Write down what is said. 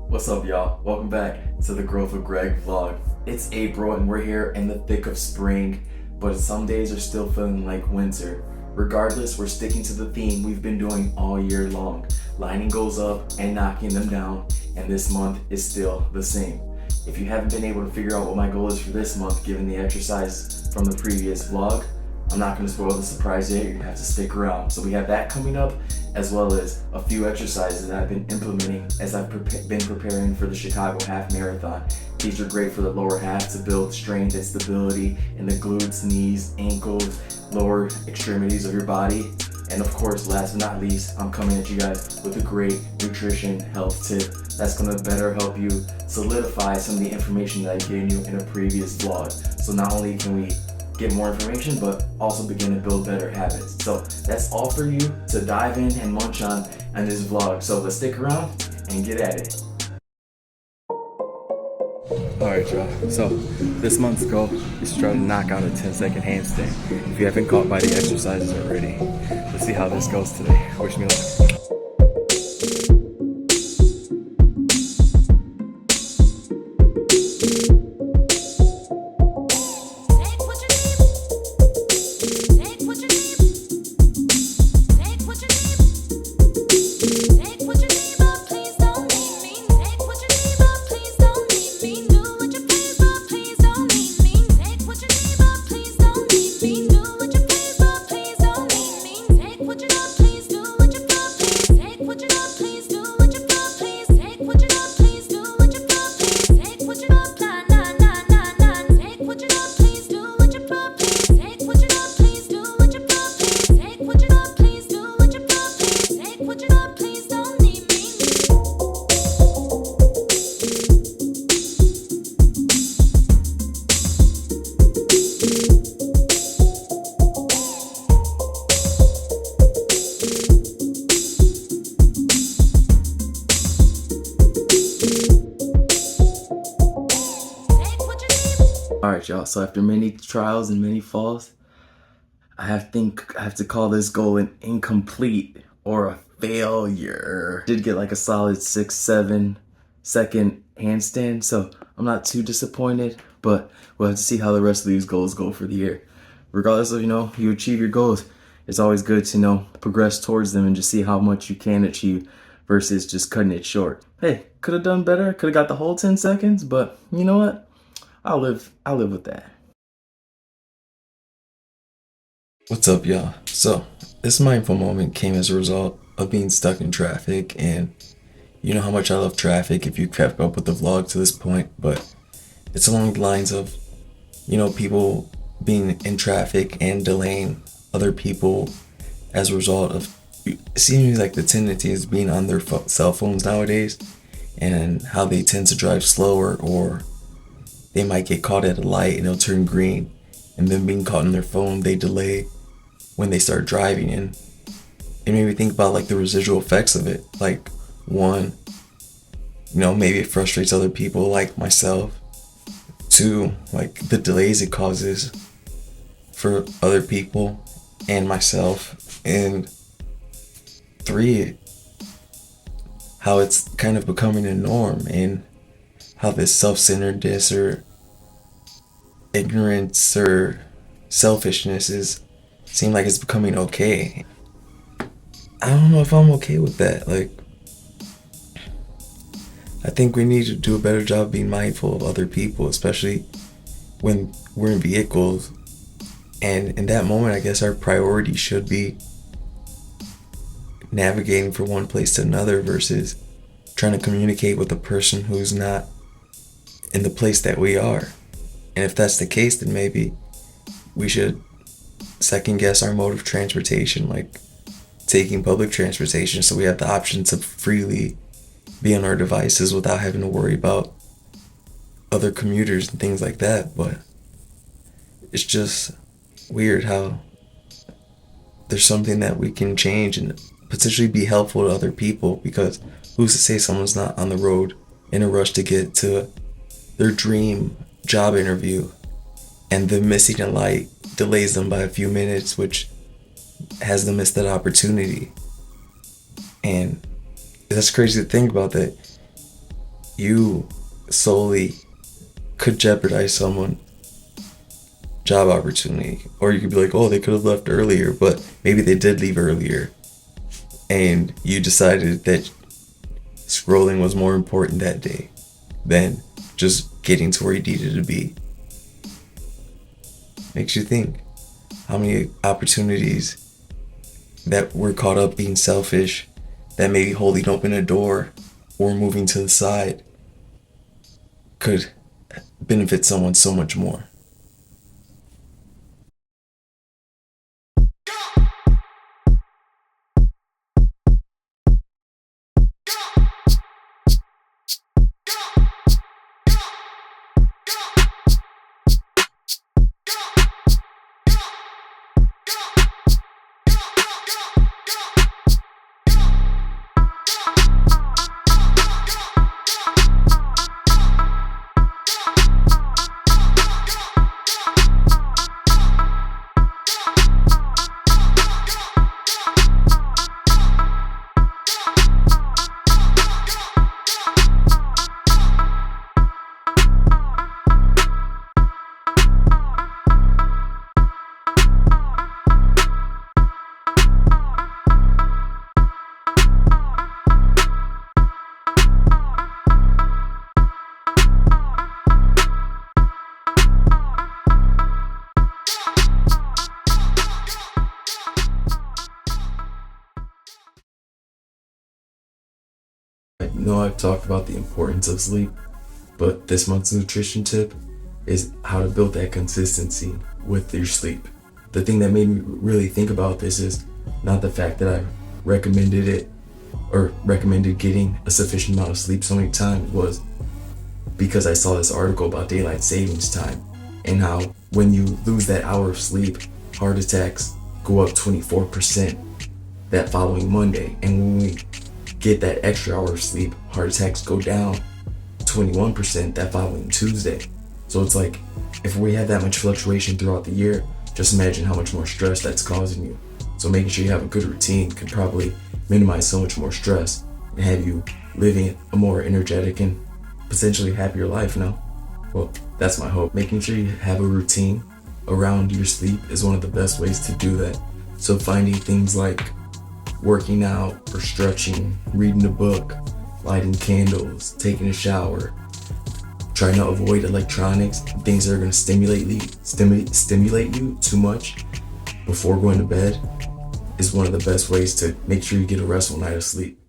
What's up, y'all? Welcome back to the Growth of Greg vlog. It's April and we're here in the thick of spring, but some days are still feeling like winter. Regardless, we're sticking to the theme we've been doing all year long, lining goals up and knocking them down, and this month is still the same. If you haven't been able to figure out what my goal is for this month, given the exercise from the previous vlog, I'm not going to spoil the surprise yet. You're going to have to stick around. So we have that coming up, as well as a few exercises that I've been implementing as I've been preparing for the Chicago Half Marathon. These are great for the lower half to build strength and stability in the glutes, knees, ankles, lower extremities of your body. And of course, last but not least, I'm coming at you guys with a great nutrition health tip that's going to better help you solidify some of the information that I gave you in a previous vlog. So not only can we get more information, but also begin to build better habits. So that's all for you to dive in and munch on this vlog. So let's stick around and get at it. Alright, y'all. So this month's goal is to try to knock out a 10-second handstand. If you haven't caught by the exercises already, let's see how this goes today. Wish me luck. Alright, y'all, so after many trials and many falls, I have to call this goal an incomplete or a failure. Did get like a solid 6-7 second handstand, so I'm not too disappointed, but we'll have to see how the rest of these goals go for the year. Regardless of, you achieve your goals, it's always good to, progress towards them and just see how much you can achieve versus just cutting it short. Hey, could have done better, could have got the whole 10 seconds, but you know what? I'll live with that. What's up, y'all? So this mindful moment came as a result of being stuck in traffic, and you know how much I love traffic if you've kept up with the vlog to this point, but it's along the lines of, people being in traffic and delaying other people as a result of, it seems like the tendency is being on their cell phones nowadays, and how they tend to drive slower, or they might get caught at a light and it'll turn green, and then being caught on their phone, they delay when they start driving. And it made me think about like the residual effects of it. Like, one, maybe it frustrates other people like myself. Two, like the delays it causes for other people and myself. And three, how it's kind of becoming a norm, and how this self-centeredness or ignorance or selfishness seem like it's becoming okay. I don't know if I'm okay with that. Like, I think we need to do a better job being mindful of other people, especially when we're in vehicles. And in that moment, I guess our priority should be navigating from one place to another versus trying to communicate with a person who's not in the place that we are. And if that's the case, then maybe we should second guess our mode of transportation, like taking public transportation, so we have the option to freely be on our devices without having to worry about other commuters and things like that. But it's just weird how there's something that we can change and potentially be helpful to other people, because who's to say someone's not on the road in a rush to get to their dream job interview, and them missing a light delays them by a few minutes, which has them miss that opportunity. And that's crazy to think about, that you solely could jeopardize someone job opportunity. Or you could be like, oh, they could have left earlier, but maybe they did leave earlier and you decided that scrolling was more important that day than just getting to where you needed to be. Makes you think how many opportunities that we're caught up being selfish, that maybe holding open a door or moving to the side could benefit someone so much more. I know I've talked about the importance of sleep, but this month's nutrition tip is how to build that consistency with your sleep. The thing that made me really think about this is not the fact that I recommended it or recommended getting a sufficient amount of sleep so many times, was because I saw this article about daylight savings time and how when you lose that hour of sleep, heart attacks go up 24% that following Monday. And when we get that extra hour of sleep, heart attacks go down 21% that following Tuesday. So it's like, if we have that much fluctuation throughout the year, just imagine how much more stress that's causing you. So making sure you have a good routine could probably minimize so much more stress and have you living a more energetic and potentially happier life now. Well, that's my hope. Making sure you have a routine around your sleep is one of the best ways to do that. So finding things like working out or stretching, reading a book, lighting candles, taking a shower, trying to avoid electronics, things that are going to stimulate you too much before going to bed, is one of the best ways to make sure you get a restful night of sleep.